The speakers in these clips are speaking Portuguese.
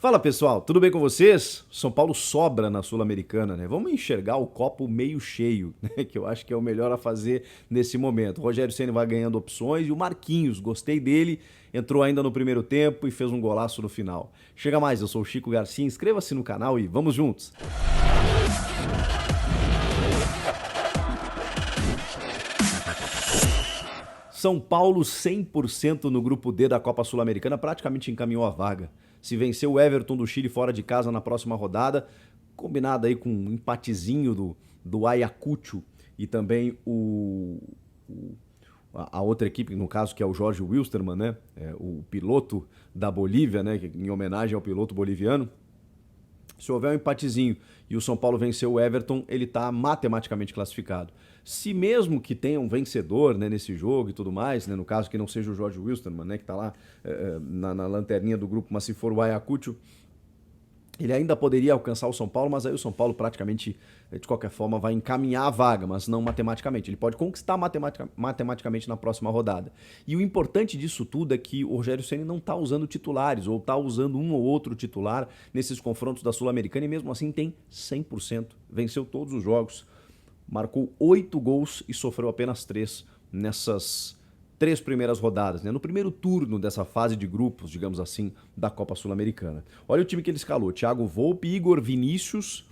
Fala pessoal, tudo bem com vocês? São Paulo sobra na Sul-Americana, né? Vamos enxergar o copo meio cheio, né? Que eu acho que é o melhor a fazer nesse momento. O Rogério Ceni vai ganhando opções e o Marquinhos, gostei dele, entrou ainda no primeiro tempo e fez um golaço no final. Chega mais, eu sou o Chico Garcia, inscreva-se no canal e vamos juntos! São Paulo 100% no grupo D da Copa Sul-Americana, praticamente encaminhou a vaga. Se vencer o Everton do Chile fora de casa na próxima rodada, combinado aí com um empatezinho do Ayacucho e também a outra equipe, no caso, que é o Jorge Wilstermann, né? O piloto da Bolívia, né? Em homenagem ao piloto boliviano. Se houver um empatezinho e o São Paulo vencer o Everton, ele está matematicamente classificado. Se mesmo que tenha um vencedor, né, nesse jogo e tudo mais, né, no caso que não seja o Jorge Wilstermann, né, que está lá na lanterninha do grupo, mas se for o Ayacucho, ele ainda poderia alcançar o São Paulo, mas aí o São Paulo praticamente, de qualquer forma, vai encaminhar a vaga, mas não matematicamente. Ele pode conquistar matematicamente na próxima rodada. E o importante disso tudo é que o Rogério Ceni não está usando titulares, ou está usando um ou outro titular nesses confrontos da Sul-Americana, e mesmo assim tem 100%. Venceu todos os jogos, marcou 8 gols e sofreu apenas 3 nessas 3 primeiras rodadas, né? No primeiro turno dessa fase de grupos, digamos assim, da Copa Sul-Americana. Olha o time que ele escalou: Thiago Volpe, Igor Vinícius,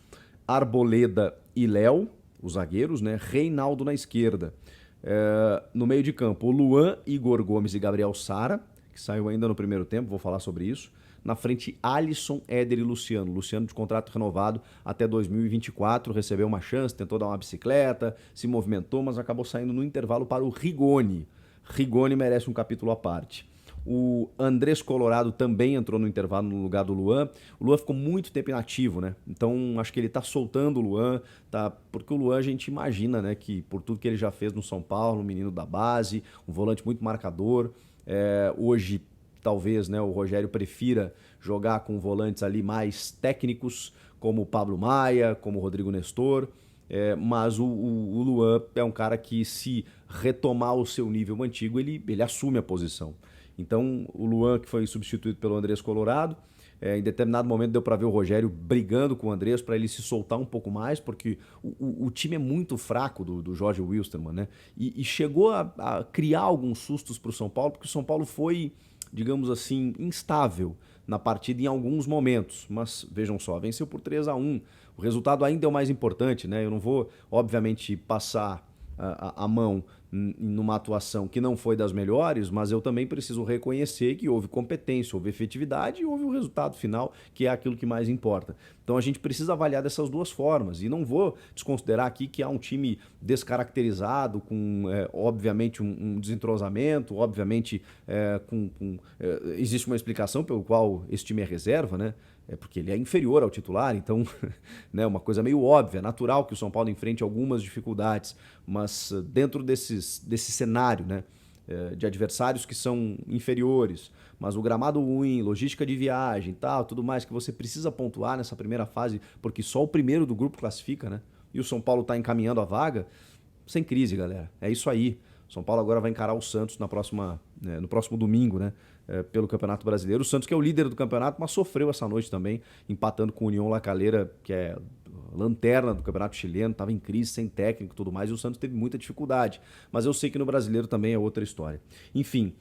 Arboleda e Léo, os zagueiros, né? Reinaldo na esquerda. No meio de campo, o Luan, Igor Gomes e Gabriel Sara, que saiu ainda no primeiro tempo, vou falar sobre isso. Na frente, Alisson, Éder e Luciano. Luciano de contrato renovado até 2024, recebeu uma chance, tentou dar uma bicicleta, se movimentou, mas acabou saindo no intervalo para o Rigoni. Rigoni merece um capítulo à parte. O Andrés Colorado também entrou no intervalo no lugar do Luan. O Luan ficou muito tempo inativo, né? Então acho que ele tá soltando o Luan, tá? Porque o Luan a gente imagina, né, que por tudo que ele já fez no São Paulo, um menino da base, um volante muito marcador. Hoje talvez, né, o Rogério prefira jogar com volantes ali mais técnicos, como o Pablo Maia, como o Rodrigo Nestor. Mas o Luan é um cara que, se retomar o seu nível antigo, ele assume a posição. Então, o Luan, que foi substituído pelo Andrés Colorado, em determinado momento deu para ver o Rogério brigando com o Andrés para ele se soltar um pouco mais, porque o time é muito fraco do Jorge Wilstermann, né? E chegou a criar alguns sustos para o São Paulo, porque o São Paulo foi, digamos assim, instável na partida em alguns momentos, mas vejam só, venceu por 3-1. O resultado ainda é o mais importante, né? Eu não vou, obviamente, passar a mão numa atuação que não foi das melhores, mas eu também preciso reconhecer que houve competência, houve efetividade e houve o resultado final, que é aquilo que mais importa. Então a gente precisa avaliar dessas duas formas, e não vou desconsiderar aqui que há um time descaracterizado, com obviamente um desentrosamento, obviamente existe uma explicação pelo qual esse time é reserva, né? Porque ele é inferior ao titular, então, né, uma coisa meio óbvia, natural que o São Paulo enfrente algumas dificuldades, mas dentro desse cenário, né, de adversários que são inferiores, mas o gramado ruim, logística de viagem, tal, tudo mais que você precisa pontuar nessa primeira fase, porque só o primeiro do grupo classifica, né? E o São Paulo está encaminhando a vaga, sem crise, galera. É isso aí. São Paulo agora vai encarar o Santos no próximo domingo, né? Pelo Campeonato Brasileiro. O Santos, que é o líder do campeonato, mas sofreu essa noite também, empatando com o União La Calera, que é lanterna do Campeonato Chileno, estava em crise, sem técnico e tudo mais, e o Santos teve muita dificuldade. Mas eu sei que no Brasileiro também é outra história. Enfim,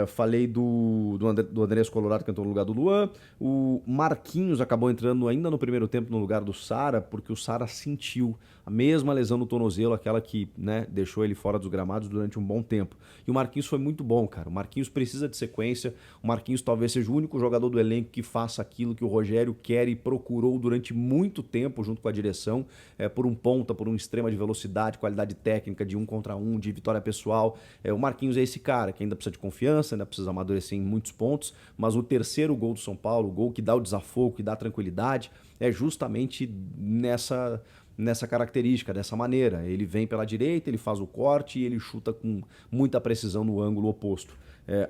falei do Andrés Colorado, que entrou no lugar do Luan. O Marquinhos acabou entrando ainda no primeiro tempo no lugar do Sara, porque o Sara sentiu a mesma lesão no tornozelo, aquela que, né, deixou ele fora dos gramados durante um bom tempo. E o Marquinhos foi muito bom, cara. O Marquinhos precisa de sequência. O Marquinhos talvez seja o único jogador do elenco que faça aquilo que o Rogério quer e procurou durante muito tempo junto com a direção, por um ponta, por um extrema de velocidade, qualidade técnica, de 1 contra 1, de vitória pessoal. O Marquinhos é esse cara que ainda precisa de confiança, ainda precisa amadurecer em muitos pontos, mas o terceiro gol do São Paulo, o gol que dá o desafogo, que dá tranquilidade, é justamente nessa característica, dessa maneira. Ele vem pela direita, ele faz o corte e ele chuta com muita precisão no ângulo oposto.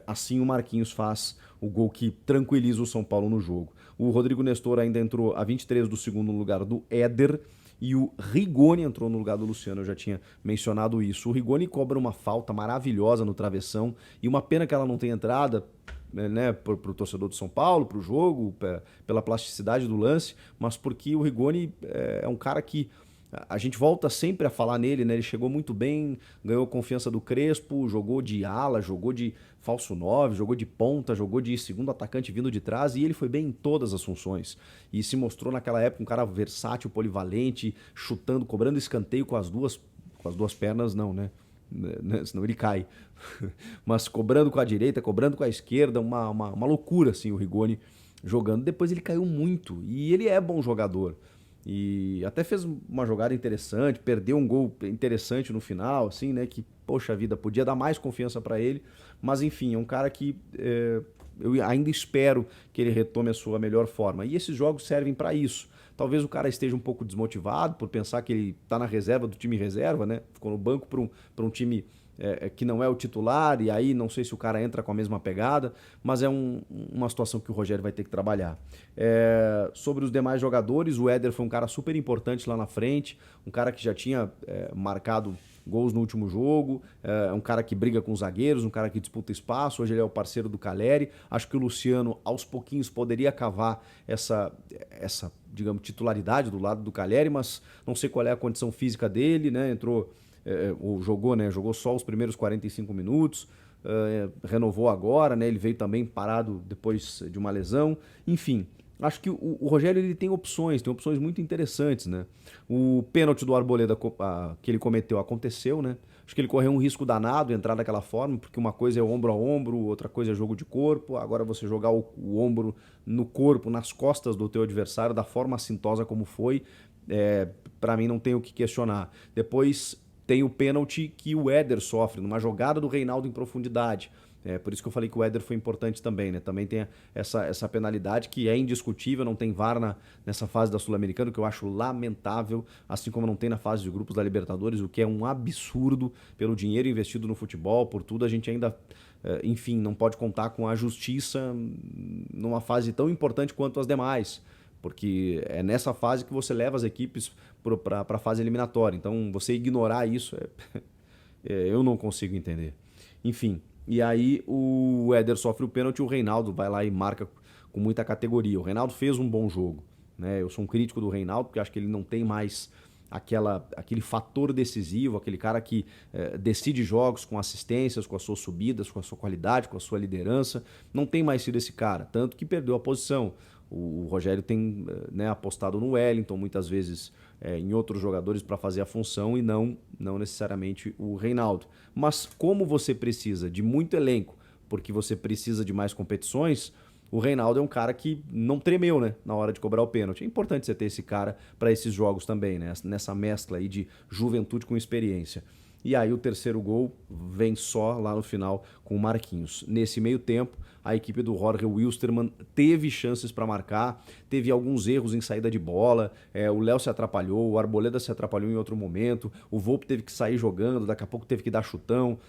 Assim o Marquinhos faz o gol que tranquiliza o São Paulo no jogo. O Rodrigo Nestor ainda entrou a 23 do segundo no lugar do Éder, e o Rigoni entrou no lugar do Luciano, eu já tinha mencionado isso. O Rigoni cobra uma falta maravilhosa no travessão, e uma pena que ela não tenha entrada, né, pro torcedor do São Paulo, pro jogo, pela plasticidade do lance, mas porque o Rigoni é um cara que a gente volta sempre a falar nele, né? Ele chegou muito bem, ganhou confiança do Crespo, jogou de ala, jogou de falso 9, jogou de ponta, jogou de segundo atacante vindo de trás e ele foi bem em todas as funções. E se mostrou naquela época um cara versátil, polivalente, chutando, cobrando escanteio com as duas pernas, não, né? Senão ele cai. Mas cobrando com a direita, cobrando com a esquerda, uma loucura assim o Rigoni jogando. Depois ele caiu muito e ele é bom jogador. E até fez uma jogada interessante, perdeu um gol interessante no final, assim, né? Que, poxa vida, podia dar mais confiança para ele. Mas, enfim, é um cara que eu ainda espero que ele retome a sua melhor forma. E esses jogos servem para isso. Talvez o cara esteja um pouco desmotivado por pensar que ele está na reserva do time reserva, né? Ficou no banco para um time que não é o titular, e aí não sei se o cara entra com a mesma pegada, mas é uma situação que o Rogério vai ter que trabalhar. Sobre os demais jogadores, o Éder foi um cara super importante lá na frente, um cara que já tinha marcado gols no último jogo, um cara que briga com os zagueiros, um cara que disputa espaço, hoje ele é o parceiro do Calleri. Acho que o Luciano, aos pouquinhos, poderia cavar essa digamos, titularidade do lado do Calleri, mas não sei qual é a condição física dele, né? Entrou ou jogou, né? Jogou só os primeiros 45 minutos, renovou agora, né? Ele veio também parado depois de uma lesão. Enfim, acho que o Rogério ele tem opções muito interessantes, né? O pênalti do Arboleda que ele cometeu aconteceu, né? Acho que ele correu um risco danado entrar daquela forma, porque uma coisa é ombro a ombro, outra coisa é jogo de corpo. Agora você jogar o ombro no corpo, nas costas do teu adversário, da forma assintosa como foi, para mim não tem o que questionar. Depois tem o pênalti que o Éder sofre, numa jogada do Reinaldo em profundidade. Por isso que eu falei que o Éder foi importante também, né? Também tem essa penalidade que é indiscutível, não tem VAR nessa fase da Sul-Americana, que eu acho lamentável, assim como não tem na fase de grupos da Libertadores, o que é um absurdo pelo dinheiro investido no futebol, por tudo a gente ainda, enfim, não pode contar com a justiça numa fase tão importante quanto as demais, porque é nessa fase que você leva as equipes para a fase eliminatória. Então, você ignorar isso, eu não consigo entender. Enfim, e aí o Éder sofre o pênalti, o Reinaldo vai lá e marca com muita categoria. O Reinaldo fez um bom jogo, né? Eu sou um crítico do Reinaldo, porque acho que ele não tem mais aquele fator decisivo, aquele cara que decide jogos com assistências, com as suas subidas, com a sua qualidade, com a sua liderança. Não tem mais sido esse cara, tanto que perdeu a posição. O Rogério tem apostado no Wellington, muitas vezes em outros jogadores para fazer a função e não necessariamente o Reinaldo. Mas como você precisa de muito elenco, porque você precisa de mais competições, o Reinaldo é um cara que não tremeu, né, na hora de cobrar o pênalti. É importante você ter esse cara para esses jogos também, né, nessa mescla aí de juventude com experiência. E aí o terceiro gol vem só lá no final com o Marquinhos. Nesse meio tempo, a equipe do Jorge Wilstermann teve chances para marcar, teve alguns erros em saída de bola, o Léo se atrapalhou, o Arboleda se atrapalhou em outro momento, o Volpi teve que sair jogando, daqui a pouco teve que dar chutão,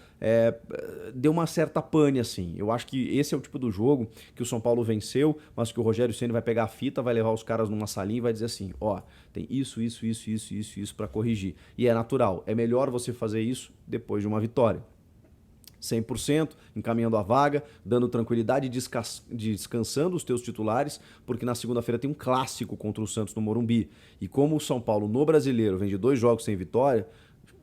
deu uma certa pane assim. Eu acho que esse é o tipo do jogo que o São Paulo venceu, mas que o Rogério Ceni vai pegar a fita, vai levar os caras numa salinha e vai dizer assim, ó, tem isso para corrigir. E é natural, é melhor você fazer isso depois de uma vitória. 100%, encaminhando a vaga, dando tranquilidade e descansando os teus titulares, porque na segunda-feira tem um clássico contra o Santos no Morumbi. E como o São Paulo no Brasileiro vem de 2 jogos sem vitória,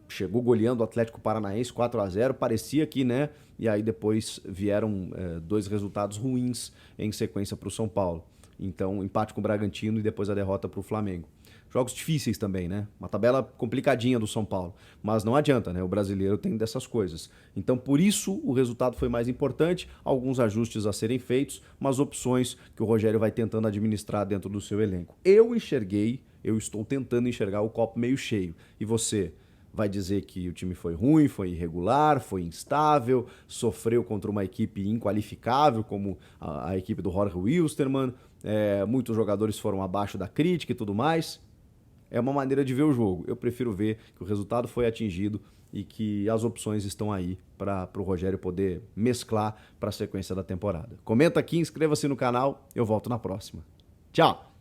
chegou goleando o Atlético Paranaense 4-0, parecia que, né? E aí depois vieram 2 resultados ruins em sequência para o São Paulo. Então, empate com o Bragantino e depois a derrota para o Flamengo. Jogos difíceis também, né? Uma tabela complicadinha do São Paulo. Mas não adianta, né? O brasileiro tem dessas coisas. Então, por isso, o resultado foi mais importante. Alguns ajustes a serem feitos, mas opções que o Rogério vai tentando administrar dentro do seu elenco. Eu estou tentando enxergar o copo meio cheio. E você? Vai dizer que o time foi ruim, foi irregular, foi instável, sofreu contra uma equipe inqualificável, como a equipe do Jorge Wilstermann, muitos jogadores foram abaixo da crítica e tudo mais. É uma maneira de ver o jogo. Eu prefiro ver que o resultado foi atingido e que as opções estão aí para o Rogério poder mesclar para a sequência da temporada. Comenta aqui, inscreva-se no canal, eu volto na próxima. Tchau!